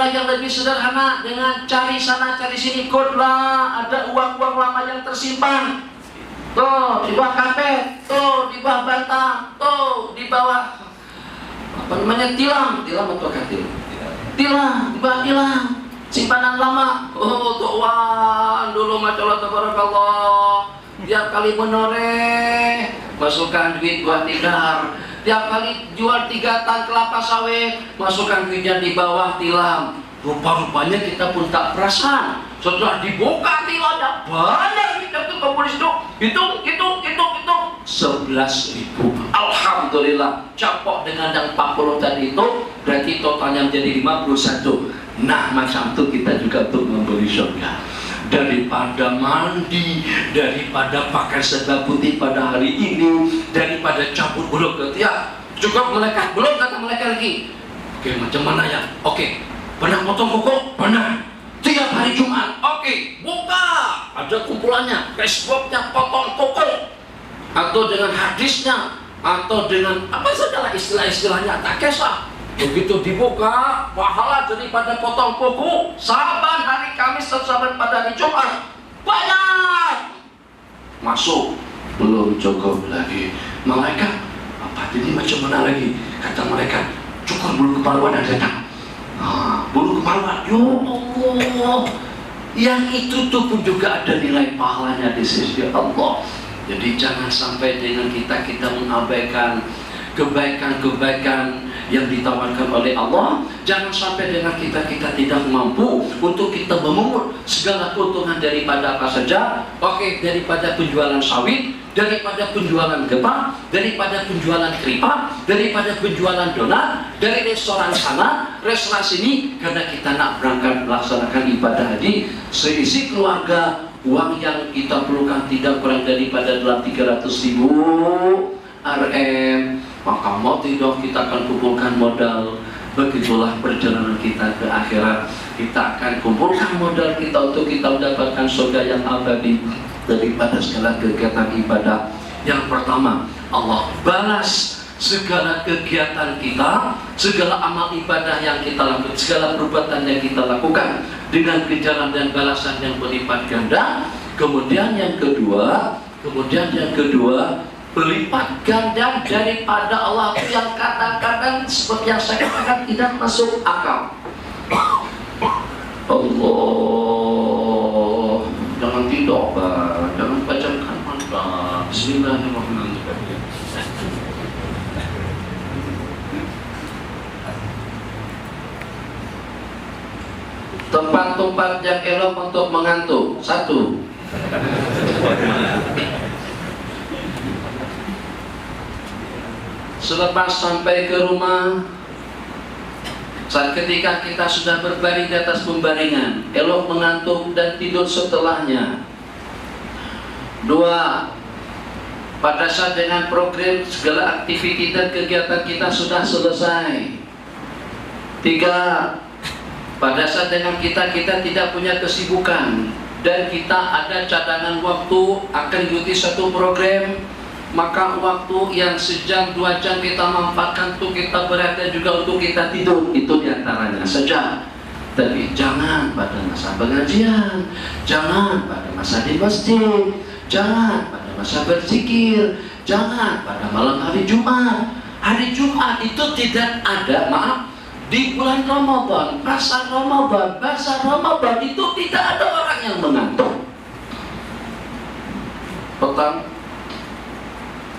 Carilah yang lebih sederhana dengan cari sana cari sini, kodlah ada uang-uang lama yang tersimpan. Tuh di bawah karpet, tuh di bawah bantal, tuh di bawah apa namanya tilam atau katil? Tilam, di bawah tilam, simpanan lama. Oh tuh uang dulu, masya Allah tabarakallah. Tiap kali menoreh masukkan duit buat tidar. Tiap kali jual 3 tan kelapa sawit masukkan duitnya di bawah tilam. Rupa-rupanya kita pun tak perasan. Setelah dibuka tilamnya banyak, kita tuh ke polisi tuh hitung 11.000. Alhamdulillah, capok dengan yang 40 tadi itu berarti totalnya menjadi 51. Nah macam itu kita juga untuk membeli surga. Daripada mandi, daripada pakai serba putih pada hari ini, daripada cabut bulu ketiak, cukup melekat belum kata mereka lagi. Oke, macam mana ya? Oke, pernah potong kuku? Pernah. Tiap hari Jumat, oke, buka. Ada kumpulannya, Facebooknya potong kuku, atau dengan hadisnya, atau dengan apa sajalah istilah-istilahnya, tak kisah. Begitu dibuka, pahala daripada potong kuku saban hari Kamis dan saban pada hari Jumat banyak masuk. Belum cukup lagi, malaikat apa ini macam mana lagi? Kata mereka, cukur bulu kemaluan ada datang. Bulu kemaluan, ya Allah, yang itu tuh pun juga ada nilai pahalanya di sisi Allah. Jadi jangan sampai dengan kita mengabaikan kebaikan-kebaikan yang ditawarkan oleh Allah. Jangan sampai dengan kita tidak mampu untuk kita memungut segala keuntungan daripada apa saja. Oke, daripada penjualan sawit, daripada penjualan gepang, daripada penjualan keripik, daripada penjualan donat, dari restoran sana, restoran sini, karena kita nak berangkat melaksanakan ibadah haji seisi keluarga. Uang yang kita perlukan tidak kurang daripada dalam 300.000 RM. Maka mau tidak kita akan kumpulkan modal. Begitulah perjalanan kita ke akhirat. Kita akan kumpulkan modal kita untuk kita mendapatkan surga yang abadi daripada segala kegiatan ibadah. Yang pertama, Allah balas segala kegiatan kita, segala amal ibadah yang kita lakukan, segala perbuatan yang kita lakukan dengan ganjaran dan balasan yang berlipat ganda. Kemudian yang kedua, berlipat ganda daripada Allah yang kadang-kadang seperti yang saya katakan tidak masuk akal. Allah, jangan tidur, jangan bacakan mata. Bismillahirrahmanirrahim. Tempat-tempat yang elok untuk mengantuk. 1. Selepas sampai ke rumah, saat ketika kita sudah berbaring di atas pembaringan, elok mengantuk dan tidur setelahnya. 2. Pada saat dengan program segala aktiviti dan kegiatan kita sudah selesai. 3. Pada saat dengan kita tidak punya kesibukan dan kita ada cadangan waktu akan ikuti satu program, maka waktu yang sejam 2 jam kita manfaatkan untuk kita berada juga untuk kita tidur. Itu diantaranya saja. Tapi jangan pada masa pengajian, jangan pada masa di masjid, jangan pada masa berzikir, jangan pada malam hari Jumat. Hari Jumat itu tidak ada, maaf, di bulan Ramadan, bahasa Ramadan itu tidak ada orang yang mengantuk. Petang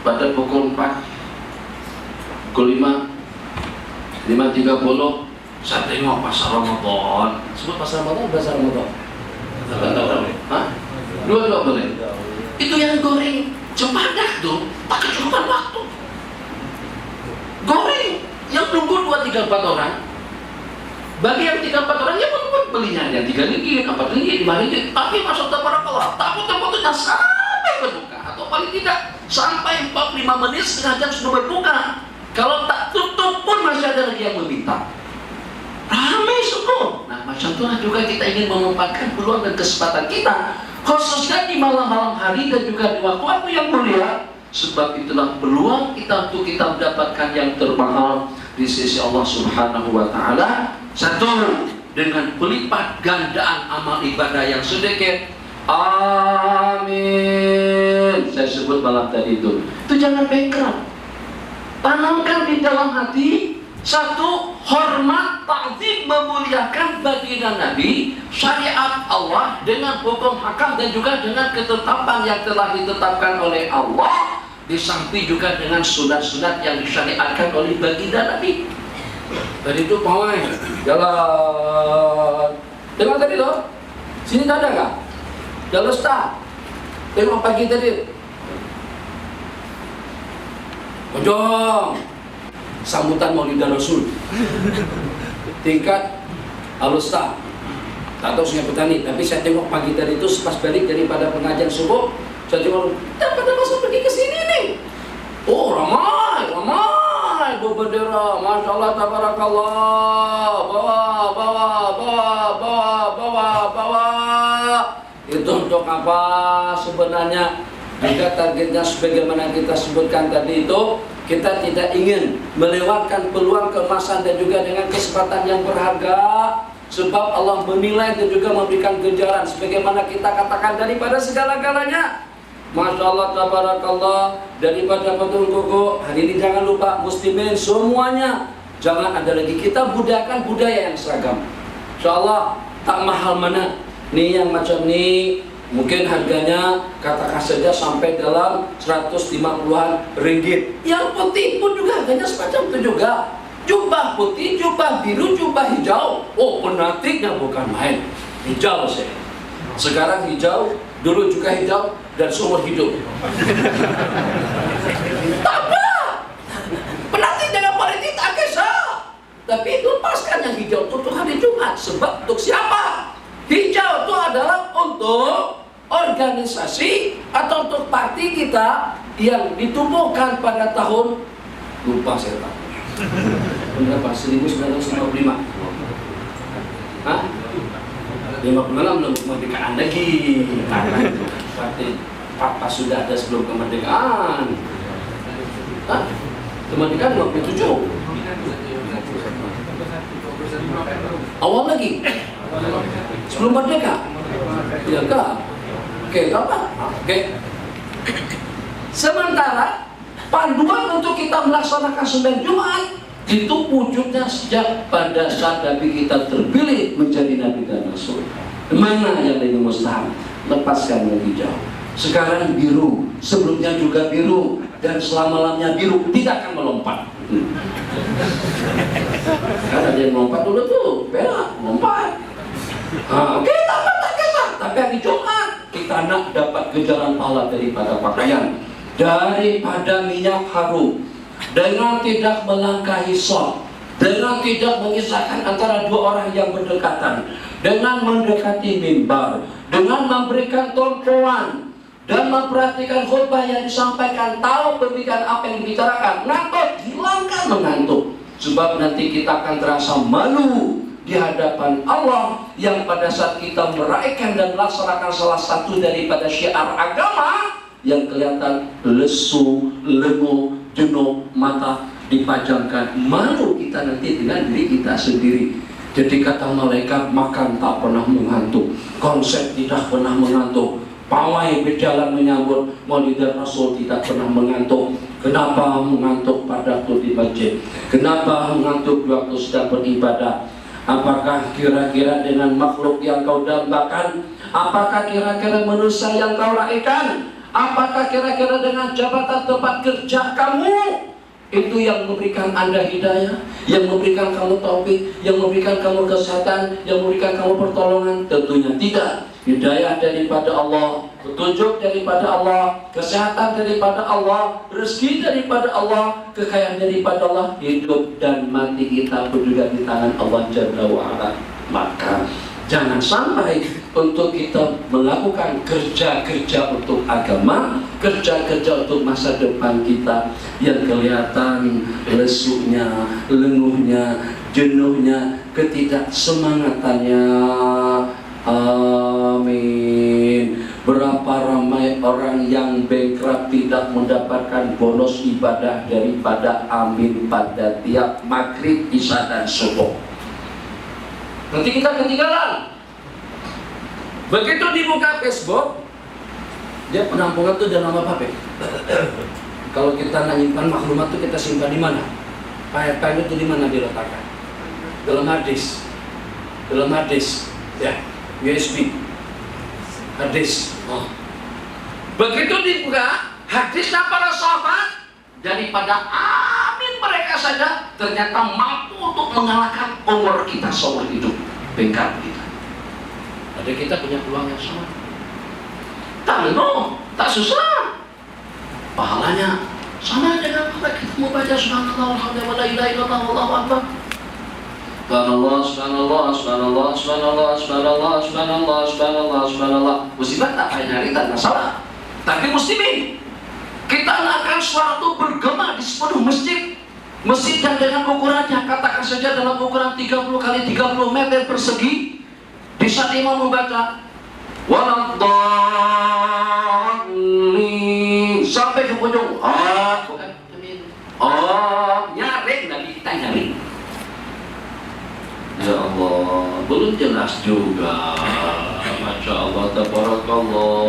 pada pukul 4, pukul 5, 5.30 saya tengok pasar Ramadan. Sebut pasar Ramadan, bahasa Ramadan. Hah? Dua boleh. Itu yang goreng cepadak tuh, tak kecukupan waktu. Goreng yang nunggu 2, 3, 4 orang. Bagi yang 3, 4 orang, ya pun belinya yang 3 ringgit, 4 ringgit, 5 ringgit. Tapi masuk tabarakallah, tamu-tamunya sampai berbuka, atau paling tidak sampai 45 menit, setengah jam sudah berbuka. Kalau tak tutup pun masih ada lagi yang meminta. Ramai semua. Nah macam itulah juga kita ingin memanfaatkan peluang dan kesempatan kita, khususnya di malam-malam hari dan juga di waktu-waktu yang mulia. Sebab itulah peluang kita untuk kita mendapatkan yang termahal di sisi Allah Subhanahu wa Ta'ala. 1. dengan pelipat gandaan amal ibadah yang sedikit. Amin. Saya sebut malam tadi itu jangan bankrupt. Tanamkan di dalam hati satu, hormat, ta'zim, memuliakan baginda Nabi, syariat Allah dengan hukum hakam dan juga dengan ketetapan yang telah ditetapkan oleh Allah, di samping juga dengan sunat-sunat yang disyariatkan oleh baginda Nabi. Tadi itu pawai jalan, dengar tadi loh, sini tak ada kah? Jalan start, tengok pagi tadi, Ojong, sambutan Maulidah Rasul tingkat Alusta, tak tahu Sungai Petani. Tapi saya tengok pagi tadi itu pas balik daripada pengajian subuh, saya tengok pada masa pergi ke sini nih. Oh, ramai berbendera, masya Allah, tabarakallah, bawa. Itu untuk apa sebenarnya? Jika targetnya sebagaimana kita sebutkan tadi itu, kita tidak ingin melewatkan peluang keemasan dan juga dengan kesempatan yang berharga, sebab Allah menilai dan juga memberikan ganjaran sebagaimana kita katakan daripada segala-galanya. Masya Allah, tabarakallah, daripada patung koko. Hari ini jangan lupa muslimin semuanya, jangan ada lagi, kita budayakan budaya yang seragam. Insya Allah tak mahal mana nih yang macam nih. Mungkin harganya katakan saja sampai dalam 150-an ringgit. Yang putih pun juga harganya semacam itu juga. Jubah putih, jubah biru, jubah hijau. Oh, penatiknya bukan main. Hijau saya. Sekarang hijau, dulu juga hijau, dan seumur hidup. Tak apa. Penatik dengan politik tak kisah. Tapi lepaskan yang hijau untuk hari Jumat. Sebab untuk siapa? Hijau itu adalah untuk organisasi atau untuk parti kita yang ditumbuhkan pada tahun, lupa saya tak, berapa? 1955. Hah? 56 belum kemerdekaan lagi. Parti Papa sudah ada sebelum kemerdekaan. Hah? Kemerdekaan 57. Awal lagi. Sebelum merdeka. Iya kah? Oke, apa? Oke. Sementara panduan untuk kita melaksanakan sembahyang Jumat itu wujudnya sejak pada saat Nabi kita terpilih menjadi Nabi dan Rasul. Mana yang lebih mustahil? Lepaskan yang hijau. Sekarang biru, sebelumnya juga biru, dan selama-lamanya biru, tidak akan melompat. Kan ada yang melompat dulu tuh, bela, melompat. Oke, tapi hari Jumat kita nak dapat ganjaran pahala daripada pakaian, daripada minyak harum, dengan tidak melangkahi shaf, dengan tidak mengisahkan antara dua orang yang berdekatan, dengan mendekati mimbar, dengan memberikan tumpuan dan memperhatikan khutbah yang disampaikan, tahu pemikiran apa yang dibicarakan, ngantuk, hilangkan mengantuk, sebab nanti kita akan terasa malu di hadapan Allah yang pada saat kita meraihkan dan melaksanakan salah satu daripada syiar agama yang kelihatan lesu, lenguh, jenuh, mata dipajangkan, malu kita nanti dengan diri kita sendiri. Jadi kata malaikat, makan tak pernah mengantuk, konsep tidak pernah mengantuk, pawai berjalan menyambut Maulidah Rasul tidak pernah mengantuk. Kenapa mengantuk pada waktu di masjid? Kenapa mengantuk di waktu sedang beribadah? Apakah kira-kira dengan makhluk yang kau dambakan? Apakah kira-kira manusia yang kau raikan? Apakah kira-kira dengan jabatan tempat kerja kamu? Itu yang memberikan Anda hidayah, yang memberikan kamu taufik, yang memberikan kamu kesehatan, yang memberikan kamu pertolongan? Tentunya tidak. Hidayah daripada Allah, petunjuk daripada Allah, kesehatan daripada Allah, rezeki daripada Allah, kekayaan daripada Allah, hidup dan mati kita pun juga di tangan Allah Jalla wa'ala. Maka jangan sampai untuk kita melakukan kerja-kerja untuk agama, kerja-kerja untuk masa depan kita yang kelihatan lesunya, lenguhnya, jenuhnya, ketidaksemangatannya. Amin. Berapa ramai orang yang bankrupt tidak mendapatkan bonus ibadah daripada amin pada tiap maghrib, isya dan subuh. Nanti kita ketinggalan. Begitu dibuka Facebook, dia penampungan tuh dalam apa? Kalau kita nak nyimpan maklumat tuh kita simpan di mana? File-file itu di mana diletakkan? Dalam hadis, ya, USB, hadis. Oh. Begitu dibuka hadisnya para sahabat, daripada amin mereka saja ternyata mampu untuk mengalahkan umur kita seumur hidup, bengkak kita. Ada kita punya peluang yang sama. Tak susah. Pahalanya sama dengan apa kita mau baca subhanallah walhamdulillah la ilaha illallah wallahu akbar. Subhanallah, subhanallah, subhanallah, subhanallah, subhanallah, subhanallah, subhanallah, subhanallah. Musibah tak payah nyari, tak masalah. Tapi muslimin, kita akan suatu bergema di sepenuh masjid. Masjid yang dengan ukurannya katakan saja dalam ukuran 30 kali 30 meter persegi. Di saat imam membaca waladhdallin sampai ke ujung bukan amin. Nyaring Nabi kita nyaring. Ya Allah, belum jelas juga. Masya Allah, tabarakallah.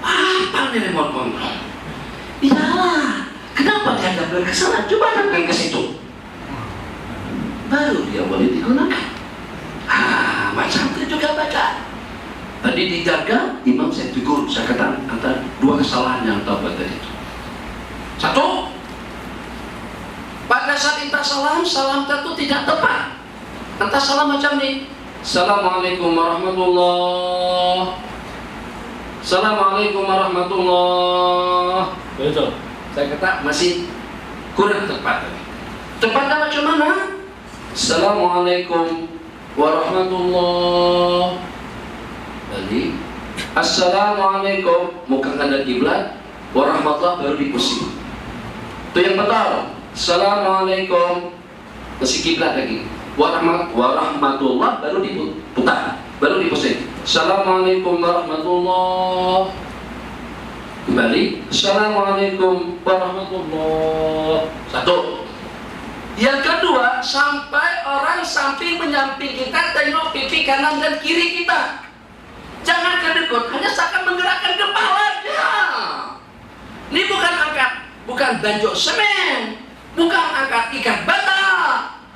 Apa nih remote control? Iyalah. Kenapa dia nggak ke sana? Coba nempel ke situ. Baru dia boleh digunakan. Macam itu juga baca. Tadi dijaga, imam saya tegur, saya katakan antara dua kesalahan yang tahu pada itu. Satu, pada saat kita salam itu tidak tepat. Entah salam macam ini. Assalamualaikum warahmatullah. Assalamualaikum warahmatullah. Betul. Saya kata masih kurang tepat. Tepatnya macam mana? Assalamualaikum warahmatullah. Jadi Assalamualaikum muka kanan kiblat, warahmatullah baru dipusing. Itu yang betul. Assalamualaikum masih kiblat lagi. Warahmatullah baru diputar, baru dipusing. Assalamualaikum warahmatullah. Kembali, assalamualaikum warahmatullah. Satu. Yang kedua, sampai orang samping menyamping kita tengok pipi kanan dan kiri kita. Jangan kedekut, hanya seakan menggerakkan kepalanya. Ini bukan angkat, bukan banjok semen, bukan angkat ikat bata,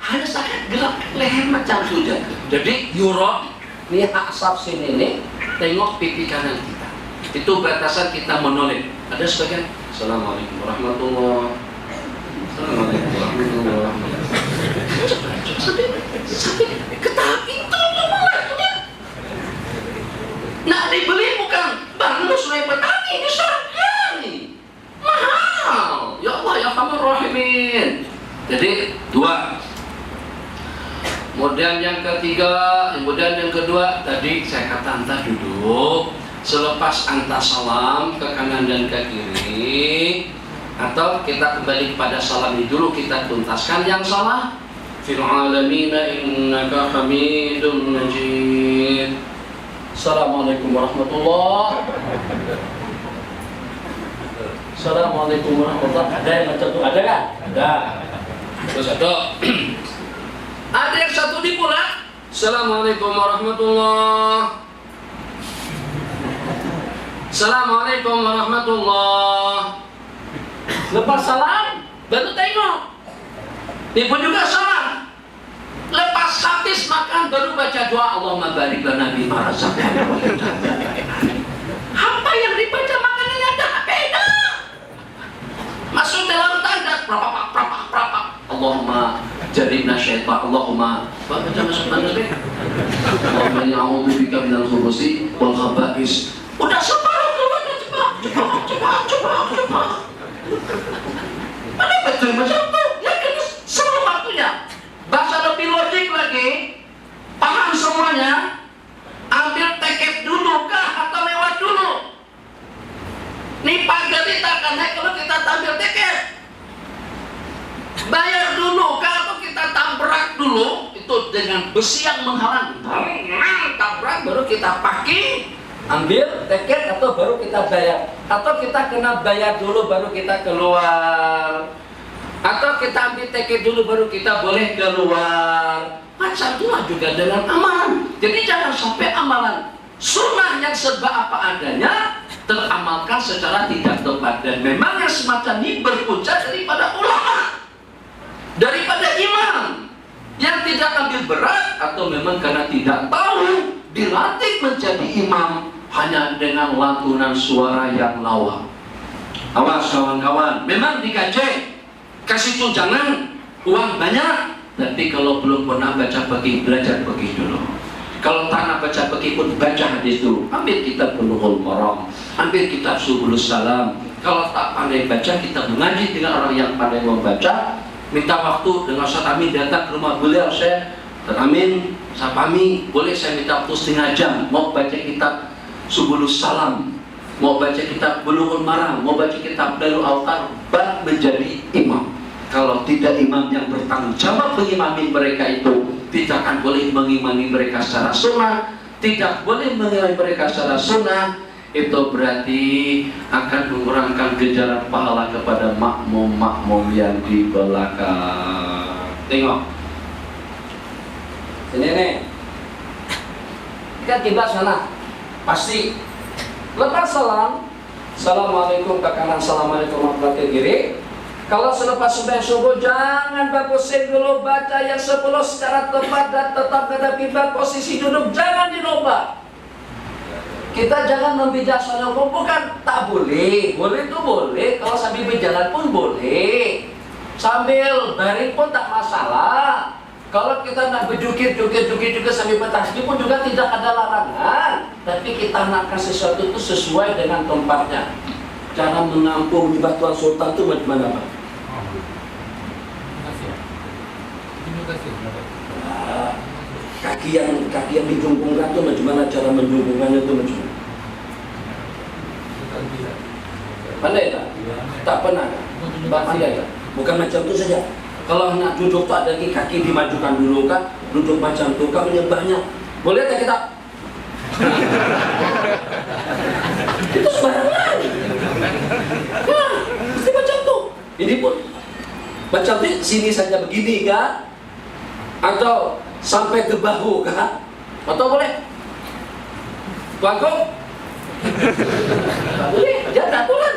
hanya seakan gerak leher macam sudah. Jadi yurok, ini asap sini nih, tengok pipi kanan kita. Itu batasan kita menoleh. Ada sebagian assalamualaikum warahmatullah. Assalamualaikum warahmatullah. Sampai ke tahap itu mulainya. Nah dibeli bukan bangun sungai petani, ini surga nih. Mahal. Ya Allah ya Arhamar Rahimin. Jadi dua. Kemudian yang ketiga, kemudian yang kedua, tadi saya kata anta duduk. Selepas anta salam ke kanan dan ke kiri, atau kita kembali kepada salam ini dulu, kita tuntaskan yang salah. Fil alamina innaka hamidun majid. Assalamualaikum warahmatullah. Assalamualaikum warahmatullah. Ada yang macam itu? Ada kan? Ada. Terus ada yang satu di pula. Assalamualaikum warahmatullah. Assalamualaikum warahmatullah. Lepas salam, baru tengok. Ini pun juga salam. Lepas habis makan, baru baca doa Allahumma barik lana bima razaqtana. Apa yang dibaca makanannya ada beda. Masuk dalam tanda prapak. Allahumma jadibna syaitan. Allahumma baca masuk tanda deh. Allahumma ya'udzubika minal khubusi wal khaba'is. Udah separuh keluarnya cepat. Mana betul macam itu? Ya kena semua waktunya. Bahasa lebih logik lagi, paham semuanya. Ambil tiket dulu kah atau lewat dulu? Nih pagar kita akan naik kalau kita ambil tiket. Bayar dulu kah atau kita tabrak dulu? Itu dengan besi yang menghalang. Tabrak baru kita pakai. Ambil tiket atau baru kita bayar, atau kita kena bayar dulu baru kita keluar. kita ambil tiket dulu baru kita boleh keluar. Macam itulah juga dengan amalan. Jadi jangan sampai amalan sunnah yang serba apa adanya teramalkan secara tidak tepat. Dan memang yang semacam ini berpunca daripada ulama, daripada imam yang tidak ambil berat, atau memang karena tidak tahu dilatih menjadi imam hanya dengan lantunan suara yang lawak. Awas kawan-kawan, memang dikaji, kasih tunjangan, uang banyak, tapi kalau belum pernah baca fikih, belajar fikih dulu. Kalau tak nak baca fikih pun baca hadis dulu. Ambil kitab Bulughul Maram, ambil kitab Subulus Salam. Kalau tak pandai baca, kita mengaji dengan orang yang pandai membaca. Minta waktu dengan Ustaz Amin datang ke rumah beliau, saya Amin, Ustaz Amin, boleh saya minta waktu setengah jam, mau baca kitab Subulus Salam, mau baca kitab Bulughul Maram, mau baca kitab Darul Awtar, baru menjadi imam. Kalau tidak, imam yang bertanggung jawab mengimami mereka itu tidak akan boleh mengimami mereka secara sunnah, tidak boleh mengimami mereka secara sunnah. Itu berarti akan mengurangkan ganjaran pahala kepada makmum-makmum yang di belakang. Tengok sini nih, kita tiba sana pasti lepas salam, assalamualaikum ke kanan, assalamualaikum warahmatullahi wabarakatuh. Kalau selepas sembahyang subuh jangan berpusing dulu, baca yang 10 secara tepat dan tetap menghadapi posisi duduk, jangan dirubah. Kita jangan membijaksanakan, bukan tak boleh, boleh itu boleh, kalau sambil berjalan pun boleh, sambil baring pun tak masalah. Kalau kita nak berjukir-jukir juga sambil bertasbih pun juga tidak ada larangan. Tapi kita nakkan sesuatu itu sesuai dengan tempatnya. Cara menampung di Batuan Sultan itu bagaimana, Pak? Kaki yang dijungkungkan itu bagaimana, cara menjungkungkannya itu bagaimana? Pandai tak? Tak pernah kan? Pandai tak? Bukan macam itu saja. Kalau nak duduk tak ada kaki dimajukan dulu kan, duduk macam itu kan menyembahnya. Boleh tak kita? Itu sembarangan. Nah, mesti macam tu. Ini pun macam tu, sini saja begini kan? Atau sampai ke bahu kan? Atau boleh? Bangkok? Tak boleh, dia ada aturan.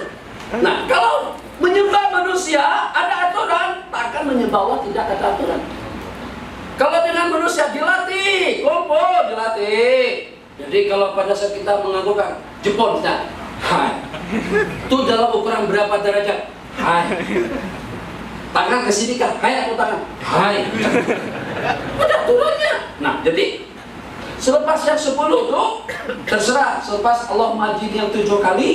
Nah, kalau menyembah manusia ada aturan, takkan menyembah Allah tidak ada aturan. Kalau dengan manusia dilatih, kumpul dilatih. Jadi kalau pada saat kita menganggukkan jempol kita, hai, itu dalam ukuran berapa derajat? Hai, tangan ke sini kan? Hai, aku tangan, hai. Ada aturannya. Nah, jadi selepas yang 10 itu terserah. Selepas Allah majid yang 7 kali,